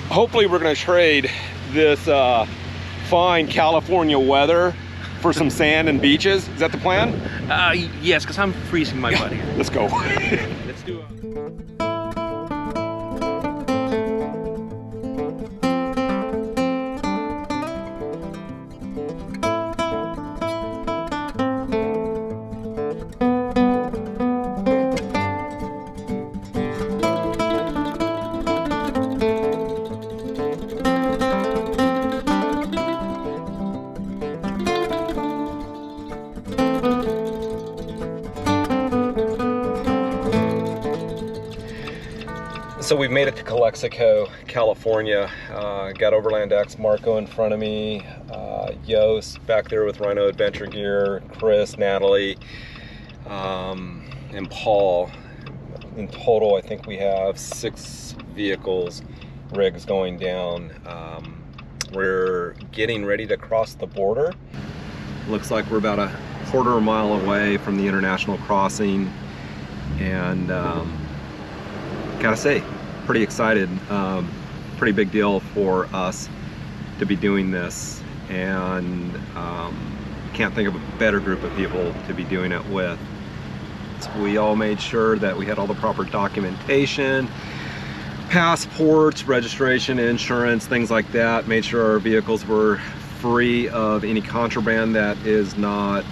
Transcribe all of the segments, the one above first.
hopefully we're gonna trade this fine California weather for some sand and beaches. Is that the plan? Yes, because I'm freezing my butt here. Let's go. Let's do So we've made it to Calexico, California. Got Overland X, Marco in front of me, Joost back there with Rhino Adventure Gear, Chris, Natalie, and Paul. In total, I think we have 6 vehicles, rigs going down. We're getting ready to cross the border. Looks like we're about a quarter mile away from the international crossing, and gotta say, pretty excited. Pretty big deal for us to be doing this, and can't think of a better group of people to be doing it with. We all made sure that we had all the proper documentation, passports, registration, insurance, things like that. Made sure our vehicles were free of any contraband that is not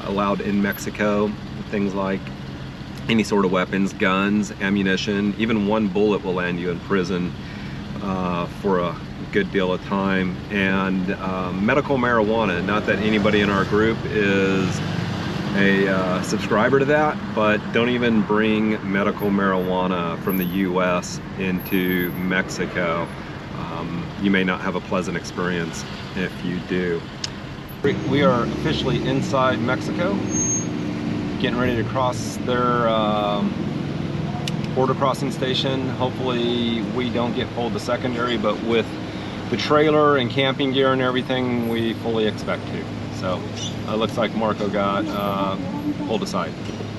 allowed in Mexico. Things like any sort of weapons, guns, ammunition. Even one bullet will land you in prison for a good deal of time. And medical marijuana, not that anybody in our group is a subscriber to that, but don't even bring medical marijuana from the US into Mexico. You may not have a pleasant experience if you do. We are officially inside Mexico, getting ready to cross their border crossing station. Hopefully we don't get pulled to secondary, but with the trailer and camping gear and everything, we fully expect to. So it looks like Marco got pulled aside.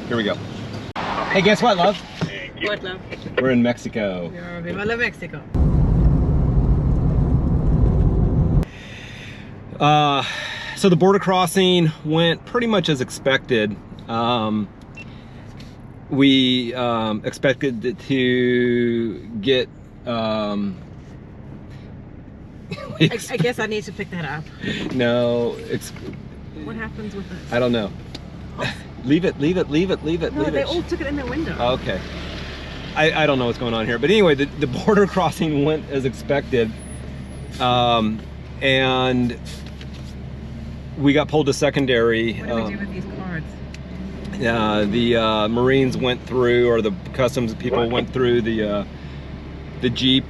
Here we go. Hey, guess what, love? What, love? We're in Mexico. Viva la Mexico. So the border crossing went pretty much as expected. We expected to get I guess I need to pick that up. no, What happens with it? I don't know. Leave it. No, they all took it in their window. Okay. I don't know what's going on here, but anyway, the border crossing went as expected, and we got pulled to secondary. What do we do with these cards? The Marines went through, or the customs people went through the Jeep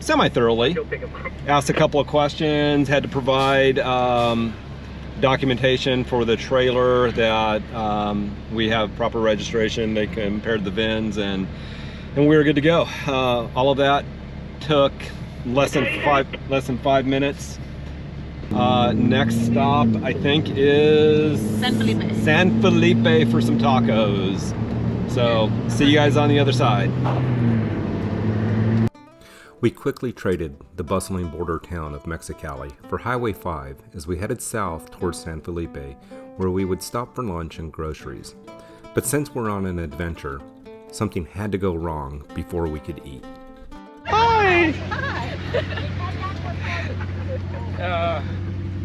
semi-thoroughly. Asked a couple of questions, had to provide documentation for the trailer that we have proper registration. They compared the VINs, and we were good to go. All of that took less than five minutes. Next stop, I think, is San Felipe. San Felipe for some tacos. So see you guys on the other side. We quickly traded the bustling border town of Mexicali for Highway 5 as we headed south towards San Felipe, where we would stop for lunch and groceries. But since we're on an adventure, something had to go wrong before we could eat. Hi!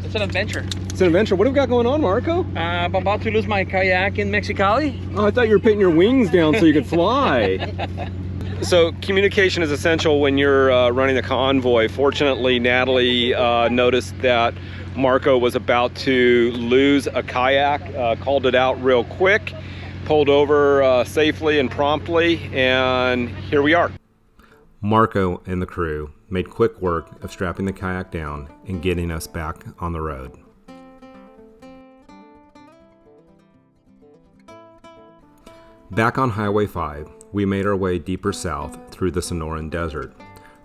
It's an adventure. It's an adventure. What have we got going on, Marco? I'm about to lose my kayak in Mexicali. Oh, I thought you were putting your wings down so you could fly. So communication is essential when you're running a convoy. Fortunately, Natalie noticed that Marco was about to lose a kayak, called it out real quick, pulled over safely and promptly, and here we are. Marco and the crew made quick work of strapping the kayak down and getting us back on the road. Back on Highway 5, we made our way deeper south through the Sonoran Desert.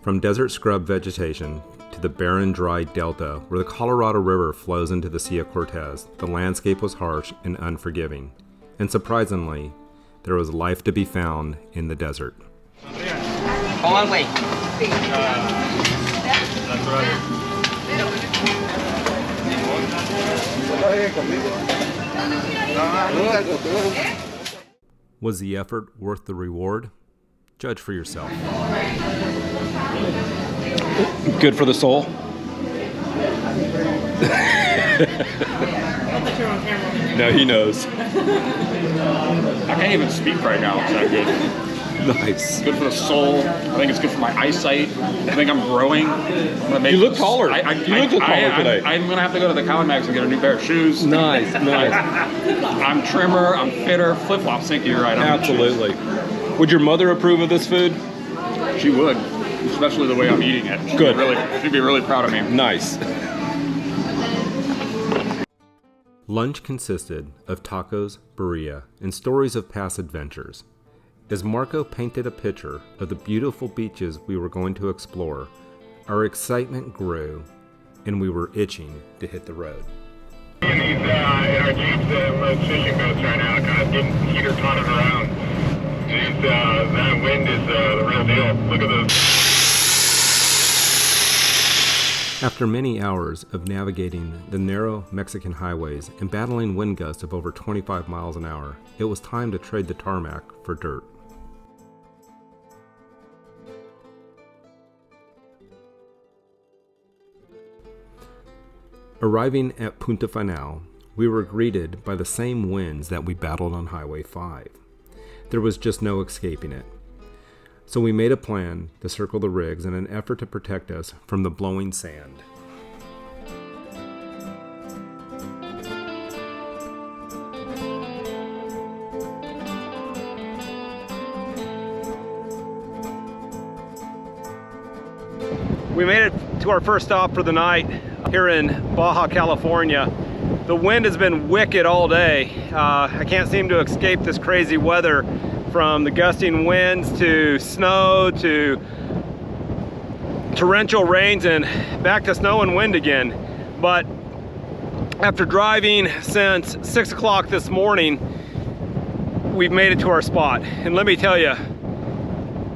From desert scrub vegetation to the barren, dry delta where the Colorado River flows into the Sea of Cortez, the landscape was harsh and unforgiving. And surprisingly, there was life to be found in the desert. on, wait. That's right. Was the effort worth the reward? Judge for yourself. Good for the soul. No, he knows. I can't even speak right now. It's that good. Nice. Good for the soul. I think it's good for my eyesight. I think I'm growing. You look taller. You look taller today. I'm gonna have to go to the Calexico and get a new pair of shoes. Nice, nice. I'm trimmer. I'm fitter. Flip flops. Thank you. Right. Absolutely. Would your mother approve of this food? She would, especially the way I'm eating it. Good. She'd be really proud of me. Nice. Lunch consisted of tacos, birria, and stories of past adventures. As Marco painted a picture of the beautiful beaches we were going to explore, our excitement grew, and we were itching to hit the road. In our Jeeps, we're fishing boats right now, kind of getting heater tonned around. Jeez, that wind is the real deal. Look at those. After many hours of navigating the narrow Mexican highways and battling wind gusts of over 25 miles an hour, it was time to trade the tarmac for dirt. Arriving at Punta Final, we were greeted by the same winds that we battled on Highway 5. There was just no escaping it. So we made a plan to circle the rigs in an effort to protect us from the blowing sand. We made it to our first stop for the night here in Baja California. The wind has been wicked all day. I can't seem to escape this crazy weather, from the gusting winds to snow to torrential rains and back to snow and wind again. But after driving since 6 o'clock this morning, we've made it to our spot. And let me tell you,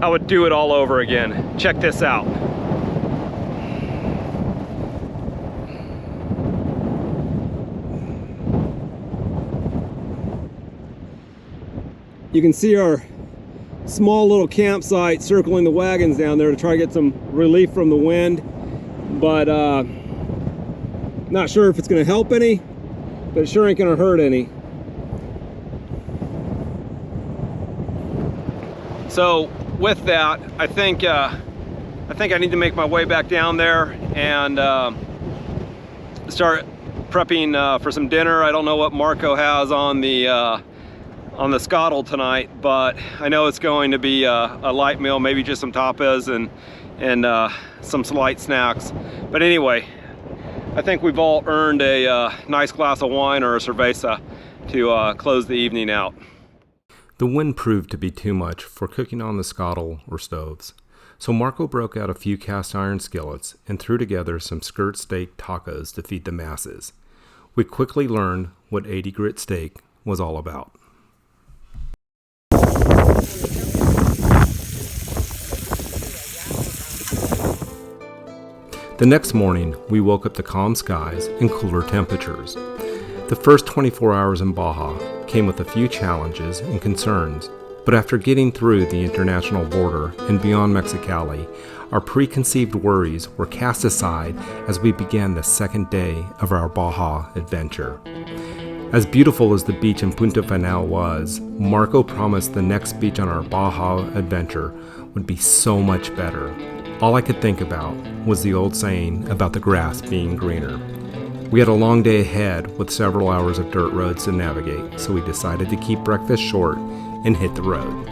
I would do it all over again. Check this out. You can see our small little campsite circling the wagons down there to try to get some relief from the wind, but not sure if it's going to help any, but it sure ain't going to hurt any. So with that, I think I need to make my way back down there and start prepping for some dinner. I don't know what Marco has on the scuttle tonight, but I know it's going to be a light meal, maybe just some tapas and some light snacks. But anyway, I think we've all earned a nice glass of wine or a cerveza to close the evening out. The wind proved to be too much for cooking on the scuttle or stoves, so Marco broke out a few cast iron skillets and threw together some skirt steak tacos to feed the masses. We quickly learned what 80 grit steak was all about. The next morning, we woke up to calm skies and cooler temperatures. The first 24 hours in Baja came with a few challenges and concerns, but after getting through the international border and beyond Mexicali, our preconceived worries were cast aside as we began the second day of our Baja adventure. As beautiful as the beach in Punta Final was, Marco promised the next beach on our Baja adventure would be so much better. All I could think about was the old saying about the grass being greener. We had a long day ahead with several hours of dirt roads to navigate, so we decided to keep breakfast short and hit the road.